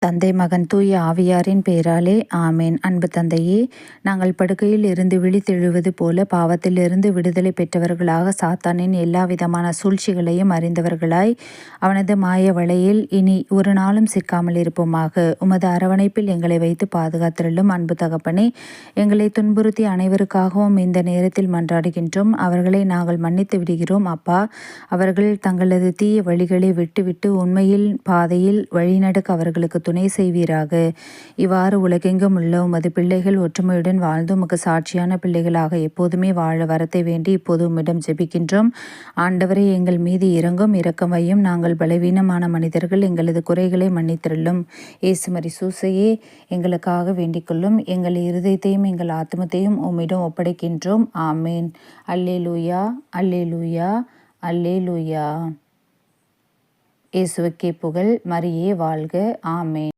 தந்தை மகன் தூய ஆவியாரின் பெயராலே ஆமேன். அன்பு தந்தையே, நாங்கள் படுக்கையில் இருந்து விழித்தெழுவது போல பாவத்திலிருந்து விடுதலை பெற்றவர்களாக சாத்தானின் எல்லா விதமான சூழ்ச்சிகளையும் அறிந்தவர்களாய் அவனது மாய வலையில் இனி ஒரு நாளும் சிக்காமல் இருப்போமாக. உமது அரவணைப்பில் எங்களை வைத்து பாதுகாத்திருளும் அன்பு தகப்பனே. எங்களை துன்புறுத்தி அனைவருக்காகவும் இந்த நேரத்தில் மன்றாடுகின்றோம். அவர்களை நாங்கள் மன்னித்து விடுகிறோம் அப்பா. அவர்கள் தங்களது தீய வழிகளை விட்டுவிட்டு உண்மையில் பாதையில் வழிநடக்க அவர்களுக்கு துணை செய்வீராக. இவ்வாறு உலகெங்கும் உள்ள உமது பிள்ளைகள் ஒற்றுமையுடன் வாழ்ந்து உமக்கு சாட்சியான பிள்ளைகளாக எப்போதுமே வாழ வரத்தை வேண்டி இப்போது உம்மிடம் ஜெபிக்கின்றோம். ஆண்டவரை, எங்கள் மீது இரக்கம் வையும். நாங்கள் பலவீனமான மனிதர்கள், எங்களது குறைகளை மன்னித்திருளும். இயேசுமரி சூசையே, எங்களுக்காக வேண்டிக்கொள்ளும். எங்கள் இருதயத்தையும் எங்கள் ஆத்மத்தையும் உம்மிடம் ஒப்படைக்கின்றோம். ஆமேன். அல்லேலூயா, அல்லேலூயா, அல்லேலூயா. இயேசுவுக்கே புகழ். மரியே வாழ்க. ஆமேன்.